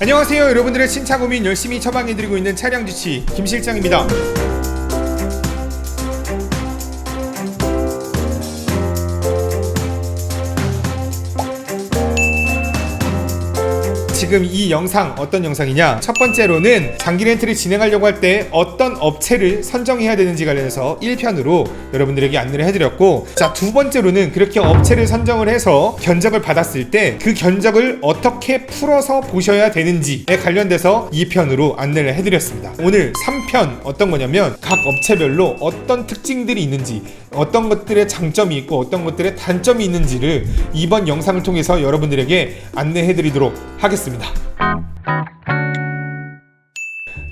안녕하세요. 여러분들의 신차 고민 열심히 처방해드리고 있는 차량주치 김실장입니다. 지금 이 영상 어떤 영상이냐, 첫 번째로는 장기 렌트를 진행하려고 할 때 어떤 업체를 선정해야 되는지 관련해서 1편으로 여러분들에게 안내를 해드렸고, 자, 두 번째로는 그렇게 업체를 선정을 해서 견적을 받았을 때 그 견적을 어떻게 풀어서 보셔야 되는지에 관련돼서 2편으로 안내를 해드렸습니다. 오늘 3편 어떤 거냐면 각 업체별로 어떤 특징들이 있는지, 어떤 것들의 장점이 있고 어떤 것들의 단점이 있는지를 이번 영상을 통해서 여러분들에게 안내해드리도록 하겠습니다.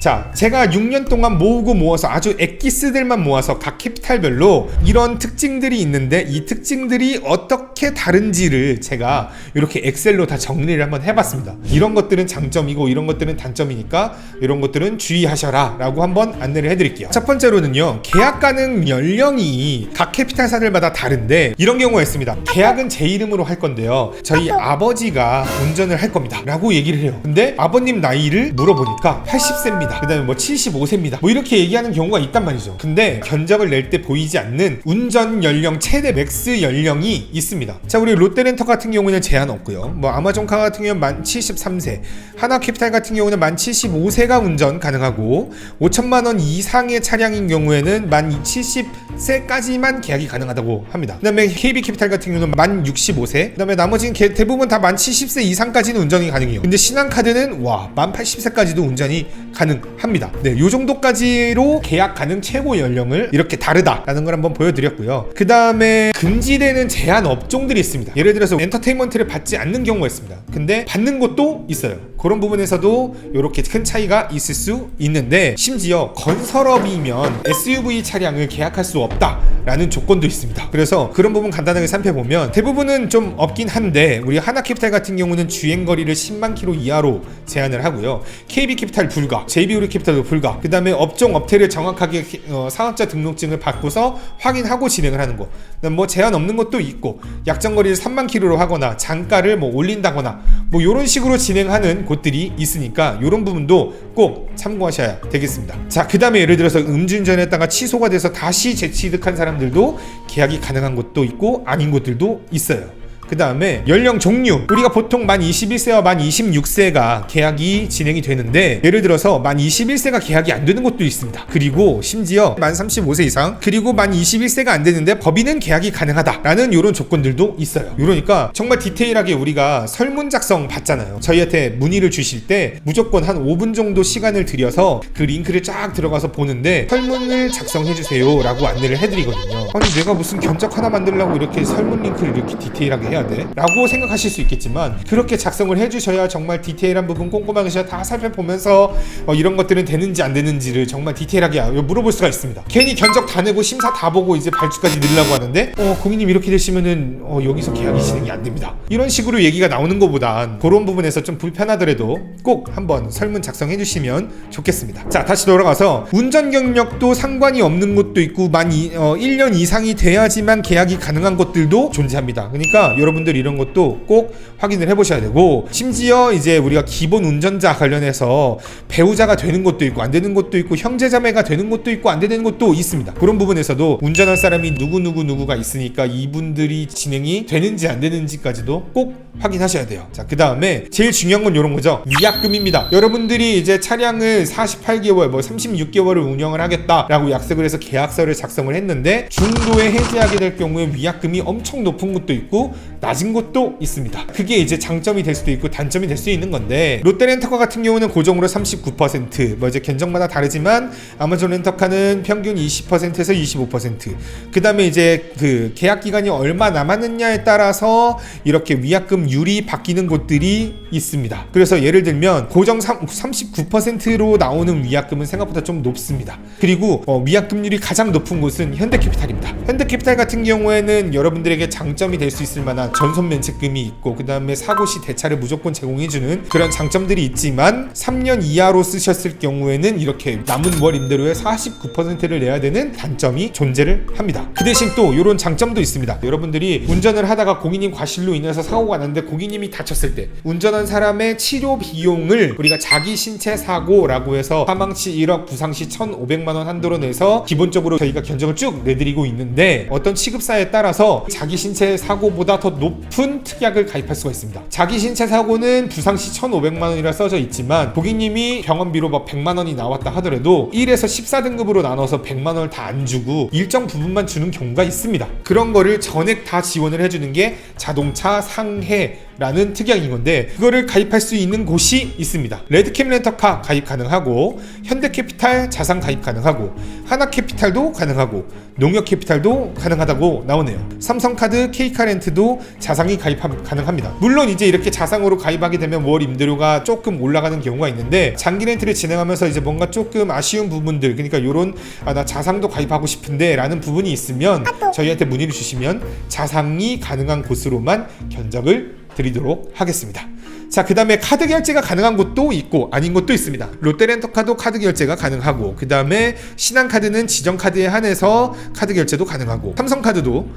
자, 제가 6년 동안 모으고 모아서 아주 엑기스들만 모아서 각 캐피탈별로 이런 특징들이 있는데, 이 특징들이 어떻게 다른지를 제가 이렇게 엑셀로 다 정리를 한번 해봤습니다. 이런 것들은 장점이고 이런 것들은 단점이니까 이런 것들은 주의하셔라 라고 한번 안내를 해드릴게요. 첫 번째로는요, 계약 가능 연령이 각 캐피탈사들마다 다른데 이런 경우가 있습니다. 계약은 제 이름으로 할 건데요, 저희 아버지가 운전을 할 겁니다 라고 얘기를 해요. 근데 아버님 나이를 물어보니까 80세입니다. 그 다음에 뭐 75세입니다 뭐 이렇게 얘기하는 경우가 있단 말이죠. 근데 견적을 낼 때 보이지 않는 운전 연령 최대 맥스 연령이 있습니다. 자, 우리 롯데렌터 같은 경우는 제한 없고요, 뭐 아마존카 같은 경우는 만 73세, 하나캐피탈 같은 경우는 만 75세가 운전 가능하고, 5천만원 이상의 차량인 경우에는 만 70세까지만 계약이 가능하다고 합니다. 그 다음에 KB캐피탈 같은 경우는 만 65세, 그 다음에 나머지는 대부분 다 만 70세 이상까지는 운전이 가능해요. 근데 신한카드는 만 80세까지도 운전이 가능합니다. 네, 요 정도까지로 계약 가능 최고 연령을 이렇게 다르다라는 걸 한번 보여드렸고요. 그 다음에 금지되는 제한 업종들이 있습니다. 예를 들어서 엔터테인먼트를 받지 않는 경우가 있습니다. 근데 받는 곳도 있어요. 그런 부분에서도 이렇게 큰 차이가 있을 수 있는데, 심지어 건설업이면 SUV 차량을 계약할 수 없다라는 조건도 있습니다. 그래서 그런 부분 간단하게 살펴보면 대부분은 좀 없긴 한데, 우리 하나캐피탈 같은 경우는 주행거리를 10만 킬로 이하로 제한을 하고요, KB캐피탈 불가, JB우리캐피탈도 불가, 그 다음에 업종 업태를 정확하게 사업자 등록증을 받고서 확인하고 진행을 하는 거, 뭐 제한 없는 것도 있고, 약정거리를 3만 킬로로 하거나 장가를 뭐 올린다거나 뭐 이런 식으로 진행하는 곳들이 있으니까 이런 부분도 꼭 참고하셔야 되겠습니다. 자, 그 다음에 예를 들어서 음주운전했다가 취소가 돼서 다시 재취득한 사람들도 계약이 가능한 곳도 있고 아닌 곳들도 있어요. 그 다음에 연령 종류, 우리가 보통 만 21세와 만 26세가 계약이 진행이 되는데, 예를 들어서 만 21세가 계약이 안 되는 곳도 있습니다. 그리고 심지어 만 35세 이상, 그리고 만 21세가 안 되는데 법인은 계약이 가능하다라는 이런 조건들도 있어요. 이러니까 정말 디테일하게 우리가 설문 작성 받잖아요. 저희한테 문의를 주실 때 무조건 한 5분 정도 시간을 들여서 그 링크를 쫙 들어가서 보는데 설문을 작성해 주세요 라고 안내를 해드리거든요. 아니, 내가 무슨 견적 하나 만들려고 이렇게 설문 링크를 이렇게 디테일하게 해야 돼? 라고 생각하실 수 있겠지만, 그렇게 작성을 해주셔야 정말 디테일한 부분 꼼꼼하게 다 살펴보면서 이런 것들은 되는지 안 되는지를 정말 디테일하게 물어볼 수가 있습니다. 괜히 견적 다 내고 심사 다 보고 이제 발주까지 늘려고 하는데 고객님 이렇게 되시면은 여기서 계약이 진행이 안 됩니다, 이런 식으로 얘기가 나오는 것보단 그런 부분에서 좀 불편하더라도 꼭 한번 설문 작성해 주시면 좋겠습니다. 자, 다시 돌아가서 운전 경력도 상관이 없는 곳도 있고, 만 1년 이상이 돼야지만 계약이 가능한 곳들도 존재합니다. 그러니까 여러분들 이런 것도 꼭 확인을 해보셔야 되고, 심지어 이제 우리가 기본 운전자 관련해서 배우자가 되는 것도 있고 안 되는 것도 있고, 형제자매가 되는 것도 있고 안 되는 것도 있습니다. 그런 부분에서도 운전할 사람이 누구가 있으니까 이분들이 진행이 되는지 안 되는지까지도 꼭 확인하셔야 돼요. 자, 그 다음에 제일 중요한 건 이런 거죠. 위약금입니다. 여러분들이 이제 차량을 48개월 뭐 36개월을 운영을 하겠다라고 약속을 해서 계약서를 작성을 했는데, 중도에 해지하게 될 경우에 위약금이 엄청 높은 것도 있고 낮은 곳도 있습니다. 그게 이제 장점이 될 수도 있고 단점이 될 수 있는 건데, 롯데렌터카 같은 경우는 고정으로 39%, 뭐 이제 견적마다 다르지만 아마존 렌터카는 평균 20%에서 25%, 그 다음에 이제 그 계약 기간이 얼마 남았느냐에 따라서 이렇게 위약금률이 바뀌는 곳들이 있습니다. 그래서 예를 들면 고정 39%로 나오는 위약금은 생각보다 좀 높습니다. 그리고 위약금률이 가장 높은 곳은 현대캐피탈입니다. 현대캐피탈 같은 경우에는 여러분들에게 장점이 될 수 있을 만한 전손 면책금이 있고 그 다음에 사고 시 대차를 무조건 제공해주는 그런 장점들이 있지만 3년 이하로 쓰셨을 경우에는 이렇게 남은 월 임대료의 49%를 내야 되는 단점이 존재를 합니다. 그 대신 또 이런 장점도 있습니다. 여러분들이 운전을 하다가 고객님 과실로 인해서 사고가 났는데 고객님이 다쳤을 때 운전한 사람의 치료 비용을 우리가 자기 신체 사고라고 해서 사망시 1억, 부상시 1,500만 원 한도로 내서 기본적으로 저희가 견적을 쭉 내드리고 있는데 어떤 취급사에 따라서 자기 신체 사고보다 더 높은 특약을 가입할 수가 있습니다. 자기 신체 사고는 부상시 1,500만 원이라 써져 있지만 고객님이 병원비로 막 100만 원이 나왔다 하더라도 1에서 14등급으로 나눠서 100만 원을 다 안 주고 일정 부분만 주는 경우가 있습니다. 그런 거를 전액 다 지원을 해주는 게 자동차 상해라는 특약인 건데 그거를 가입할 수 있는 곳이 있습니다. 레드캠 렌터카 가입 가능하고 현대캐피탈 자산 가입 가능하고 하나캐피탈도 가능하고 농협캐피탈도 가능하다고 나오네요. 삼성카드, K카렌트도 자산이 가입 가능합니다. 물론 이제 이렇게 자산으로 가입하게 되면 월 임대료가 조금 올라가는 경우가 있는데 장기 렌트를 진행하면서 이제 뭔가 조금 아쉬운 부분들, 그러니까 요런 나 자산도 가입하고 싶은데 라는 부분이 있으면 저희한테 문의를 주시면 자산이 가능한 곳으로만 견적을 드리도록 하겠습니다. 자, 그 다음에 카드 결제가 가능한 곳도 있고 아닌 곳도 있습니다. 롯데렌터카도 카드 결제가 가능하고 그 다음에 신한카드는 지정카드에 한해서 카드 결제도 가능하고 삼성카드도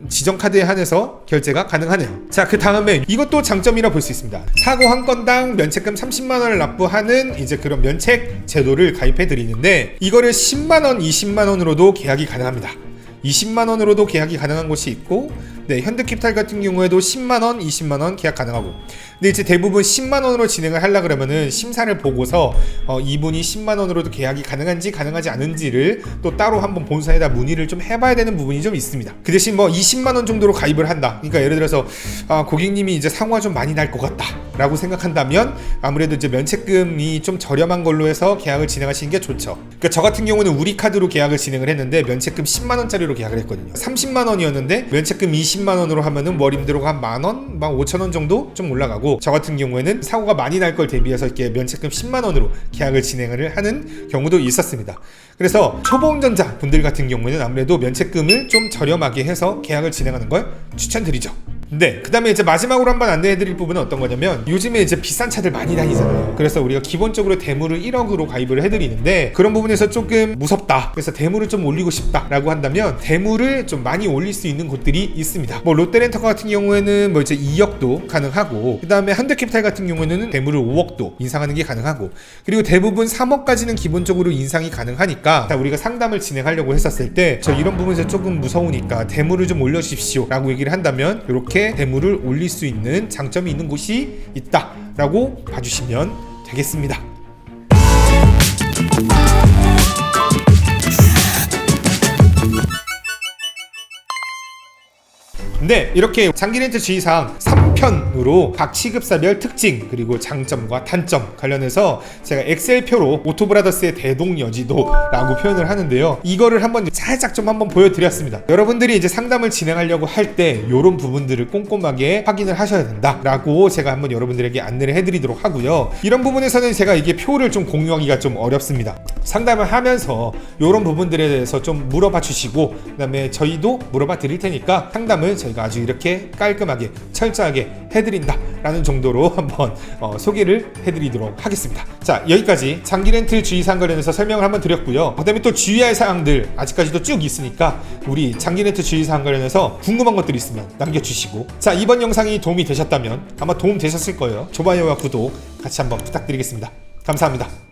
지정카드에 한해서 결제가 가능하네요. 자, 그 다음에 이것도 장점이라 볼 수 있습니다. 사고 한 건당 면책금 30만 원을 납부하는 이제 그런 면책 제도를 가입해 드리는데 이거를 10만 원, 20만 원으로도 계약이 가능합니다. 20만 원으로도 계약이 가능한 곳이 있고 현대캐피탈 같은 경우에도 10만 원, 20만 원 계약 가능하고 근데 이제 대부분 10만 원으로 진행을 하려 그러면은 심사를 보고서 이분이 10만 원으로도 계약이 가능한지 가능하지 않은지를 또 따로 한번 본사에다 문의를 좀 해봐야 되는 부분이 좀 있습니다. 그 대신 20만 원 정도로 가입을 한다. 그러니까 예를 들어서 고객님이 이제 상호가 좀 많이 날 것 같다 라고 생각한다면 아무래도 이제 면책금이 좀 저렴한 걸로 해서 계약을 진행하시는 게 좋죠. 그러니까 저 같은 경우는 우리카드로 계약을 진행을 했는데 면책금 10만 원짜리로 계약을 했거든요. 30만 원이었는데 면책금 20만 원으로 하면은 월 임대료가 한 만 원, 15,000원 정도 좀 올라가고 저 같은 경우에는 사고가 많이 날 걸 대비해서 이렇게 면책금 10만 원으로 계약을 진행을 하는 경우도 있었습니다. 그래서 초보 운전자 분들 같은 경우에는 아무래도 면책금을 좀 저렴하게 해서 계약을 진행하는 걸 추천드리죠. 네, 그 다음에 이제 마지막으로 한번 안내해드릴 부분은 어떤 거냐면 요즘에 이제 비싼 차들 많이 다니잖아요. 그래서 우리가 기본적으로 대물을 1억으로 가입을 해드리는데 그런 부분에서 조금 무섭다, 그래서 대물을 좀 올리고 싶다 라고 한다면 대물을 좀 많이 올릴 수 있는 곳들이 있습니다. 롯데렌터카 같은 경우에는 이제 2억도 가능하고 그 다음에 현대캐피탈 같은 경우에는 대물을 5억도 인상하는 게 가능하고 그리고 대부분 3억까지는 기본적으로 인상이 가능하니까 우리가 상담을 진행하려고 했었을 때 저 이런 부분에서 조금 무서우니까 대물을 좀 올려주십시오 라고 얘기를 한다면 이렇게 대물을 올릴 수 있는 장점이 있는 곳이 있다 라고 봐주시면 되겠습니다. 네, 이렇게 장기렌트 주의사항 3편으로 각 취급사별 특징 그리고 장점과 단점 관련해서 제가 엑셀표로 오토브라더스의 대동여지도라고 표현을 하는데요. 이거를 한번 살짝 좀 한번 보여드렸습니다. 여러분들이 이제 상담을 진행하려고 할 때 이런 부분들을 꼼꼼하게 확인을 하셔야 된다라고 제가 한번 여러분들에게 안내를 해드리도록 하고요. 이런 부분에서는 제가 이게 표를 좀 공유하기가 좀 어렵습니다. 상담을 하면서 이런 부분들에 대해서 좀 물어봐 주시고 그 다음에 저희도 물어봐 드릴 테니까 상담을 저희가 아주 이렇게 깔끔하게 철저하게 해드린다 라는 정도로 한번 소개를 해드리도록 하겠습니다. 자, 여기까지 장기렌트 주의사항 관련해서 설명을 한번 드렸고요. 그 다음에 또 주의할 사항들 아직까지도 쭉 있으니까 우리 장기렌트 주의사항 관련해서 궁금한 것들이 있으면 남겨주시고, 자, 이번 영상이 도움이 되셨다면 아마 도움 되셨을 거예요. 좋아요와 구독 같이 한번 부탁드리겠습니다. 감사합니다.